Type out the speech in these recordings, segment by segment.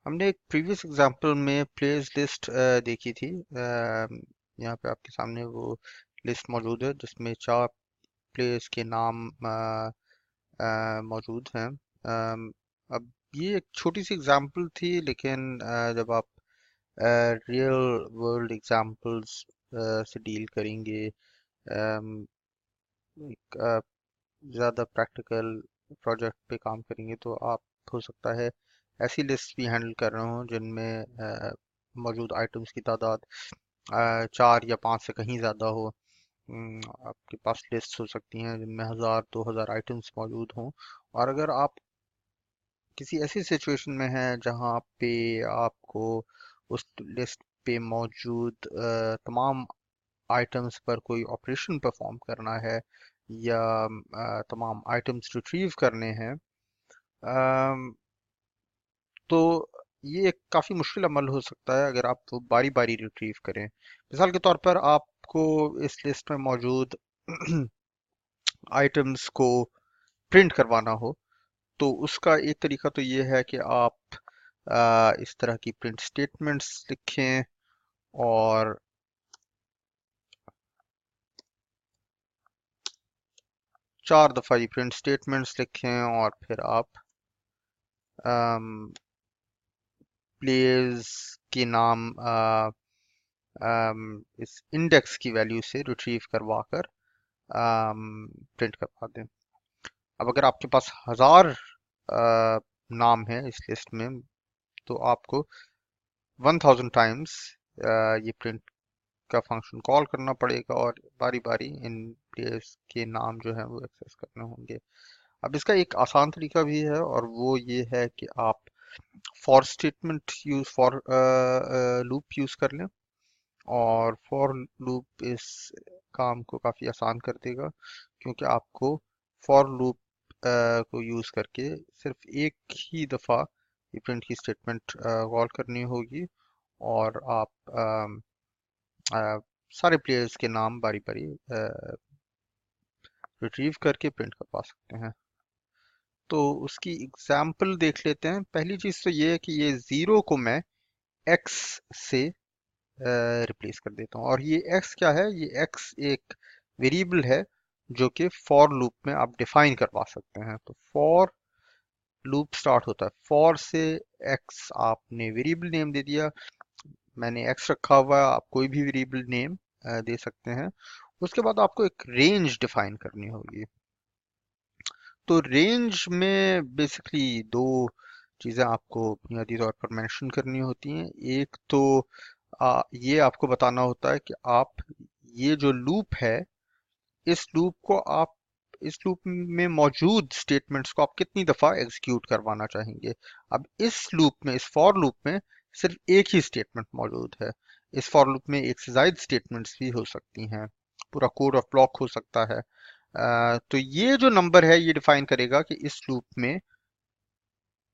हमने एक previous example में प्लेयर्स लिस्ट देखी थी। यहाँ पे आपके सामने वो लिस्ट मौजूद है जिसमें 4 प्लेयर्स के नाम मौजूद हैं। अब ये एक छोटी सी एग्जांपल थी, लेकिन जब आप रियल वर्ल्ड एग्जांपल्स से डील करेंगे, एक ज़्यादा प्रैक्टिकल प्रोजेक्ट पे काम करेंगे, तो आप हो सकता है ऐसी लिस्ट भी हैंडल कर रहे हो जिनमें मौजूद आइटम्स की तादाद 4 या 5 से कहीं ज़्यादा हो। आपके पास लिस्ट हो सकती हैं जिनमें 1000 2000 आइटम्स मौजूद हों। और अगर आप किसी ऐसी सिचुएशन में हैं जहाँ पे आपको उस लिस्ट पे मौजूद तमाम आइटम्स पर कोई ऑपरेशन परफॉर्म करना है, या तमाम आइटम्स रिट्रीव करने हैं, अम, तो ये एक काफ़ी मुश्किल अमल हो सकता है अगर आप वो बारी बारी रिट्रीव करें। मिसाल के तौर पर आपको इस लिस्ट में मौजूद आइटम्स को प्रिंट करवाना हो, तो उसका एक तरीका तो ये है कि आप इस तरह की प्रिंट स्टेटमेंट्स लिखें, और 4 दफ़ा ये प्रिंट स्टेटमेंट्स लिखें, और फिर आप प्लेयर्स के नाम इस इंडेक्स की वैल्यू से रिट्रीव करवा कर प्रिंट करवा दें। अब अगर आपके पास 1000 नाम है इस लिस्ट में, तो आपको 1000 टाइम्स ये प्रिंट का फंक्शन कॉल करना पड़ेगा, और बारी बारी इन प्लेयर्स के नाम जो है वो एक्सेस करने होंगे। अब इसका एक आसान तरीका भी है, और वो ये है कि आप for statement use for loop use कर लें। और फॉर लूप इस काम को काफ़ी आसान कर देगा, क्योंकि आपको फॉर लूप को यूज़ करके सिर्फ एक ही दफ़ा ये प्रिंट की स्टेटमेंट कॉल करनी होगी, और आप अ, सारे प्लेयर्स के नाम बारी बारी रिट्रीव करके प्रिंट करवा सकते हैं। तो उसकी एग्जाम्पल देख लेते हैं। पहली चीज़ तो ये है कि ये ज़ीरो को मैं एक्स से रिप्लेस कर देता हूँ। और ये x क्या है? ये x एक वेरिएबल है जो कि फॉर लूप में आप डिफाइन करवा सकते हैं। तो फॉर लूप स्टार्ट होता है फॉर से। x आपने वेरिएबल नेम दे दिया, मैंने x रखा हुआ है, आप कोई भी वेरिएबल नेम दे सकते हैं। उसके बाद आपको एक रेंज डिफाइन करनी होगी। तो रेंज में बेसिकली दो चीज़ें आपको बुनियादी तौर पर मेंशन करनी होती हैं। एक तो ये आपको बताना होता है कि आप ये जो लूप है, इस लूप को आप इस लूप में मौजूद स्टेटमेंट्स को आप कितनी दफ़ा एग्जीक्यूट करवाना चाहेंगे। अब इस लूप में, इस फॉर लूप में सिर्फ एक ही स्टेटमेंट मौजूद है। इस फॉर लूप में एक से ज़ायद स्टेटमेंट्स भी हो सकती हैं, पूरा कोड ऑफ ब्लॉक हो सकता है। तो ये जो नंबर है ये डिफाइन करेगा कि इस लूप में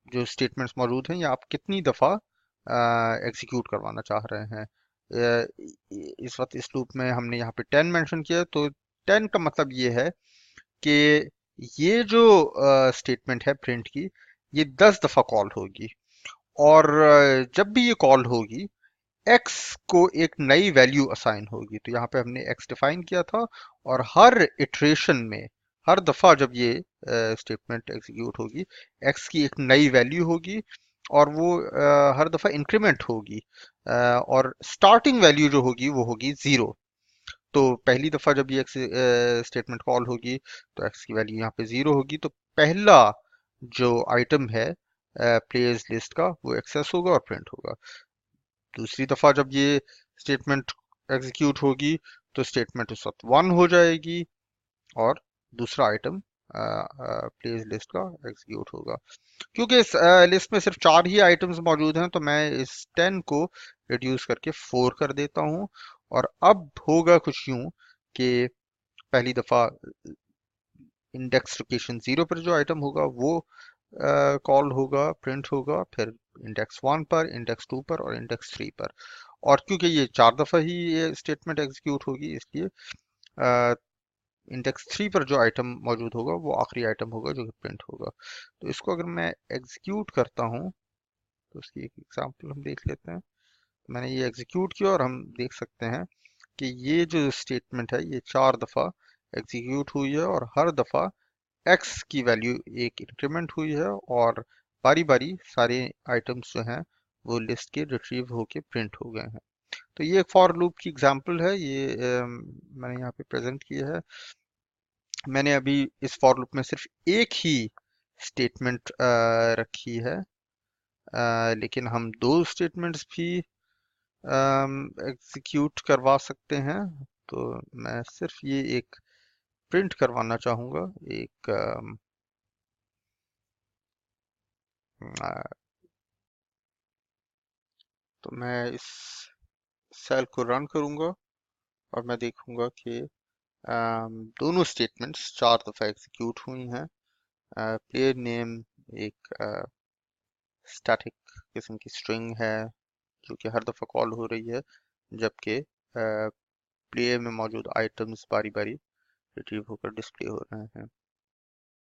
जो स्टेटमेंट्स मौजूद हैं ये आप कितनी दफ़ा एग्जीक्यूट करवाना चाह रहे हैं। इस वक्त इस लूप में हमने यहाँ पे 10 मेंशन किया, तो 10 का मतलब ये है कि ये जो स्टेटमेंट है प्रिंट की, ये 10 दफ़ा कॉल होगी। और जब भी ये कॉल होगी, x को एक नई वैल्यू असाइन होगी। तो यहाँ पे हमने x डिफाइन किया था, और हर इटरेशन में, हर दफा जब ये स्टेटमेंट एग्जीक्यूट होगी, x की एक नई वैल्यू होगी, और वो हर दफा इंक्रीमेंट होगी। और स्टार्टिंग वैल्यू जो होगी वो होगी 0। तो पहली दफा जब ये स्टेटमेंट कॉल होगी, तो x की वैल्यू यहाँ पे 0 होगी। तो पहला जो आइटम है प्लेयर्स लिस्ट का, वो एक्सेस होगा और प्रिंट होगा। दूसरी दफा जब ये स्टेटमेंट एग्जीक्यूट होगी, तो स्टेटमेंट उस वक्त 1 हो जाएगी, और दूसरा आइटम प्लेस लिस्ट का एग्जीक्यूट होगा। क्योंकि इस लिस्ट में सिर्फ 4 ही आइटम्स मौजूद हैं, तो मैं इस 10 को रिड्यूस करके 4 कर देता हूँ। और अब होगा कुछ यूं कि पहली दफा इंडेक्स लोकेशन 0 पर जो आइटम होगा वो कॉल होगा, प्रिंट होगा, फिर इंडेक्स 1 पर, इंडेक्स 2 पर, और इंडेक्स 3 पर। और क्योंकि ये 4 दफ़ा ही ये स्टेटमेंट एग्जीक्यूट होगी, इसलिए इंडेक्स 3 पर जो आइटम मौजूद होगा वो आखिरी आइटम होगा जो कि प्रिंट होगा। तो इसको अगर मैं एग्जीक्यूट करता हूँ, तो उसकी एक एग्जांपल हम देख लेते हैं। मैंने ये एग्जीक्यूट किया और हम देख सकते हैं कि ये जो स्टेटमेंट है ये 4 दफ़ा एग्जीक्यूट हुई है और हर दफ़ा x की वैल्यू एक इंक्रीमेंट हुई है और बारी बारी सारे आइटम्स जो हैं वो लिस्ट के रिट्रीव होके प्रिंट हो गए हैं। तो ये एक फॉर लूप की एग्जांपल है, ये मैंने यहाँ पे प्रेजेंट किया है। मैंने अभी इस फॉर लूप में सिर्फ एक ही स्टेटमेंट रखी है, लेकिन हम दो स्टेटमेंट्स भी एग्जीक्यूट करवा सकते हैं। तो मैं सिर्फ ये एक प्रिंट करवाना चाहूँगा, एक तो मैं इस सेल को रन करूँगा और मैं देखूंगा कि दोनों स्टेटमेंट्स 4 दफ़ा एग्जीक्यूट हुई हैं। प्लेयर नेम एक स्टैटिक किस्म की स्ट्रिंग है जो कि हर दफ़ा कॉल हो रही है, जबकि प्लेयर में मौजूद आइटम्स बारी बारी रिट्रीव होकर डिस्प्ले हो रहे हैं।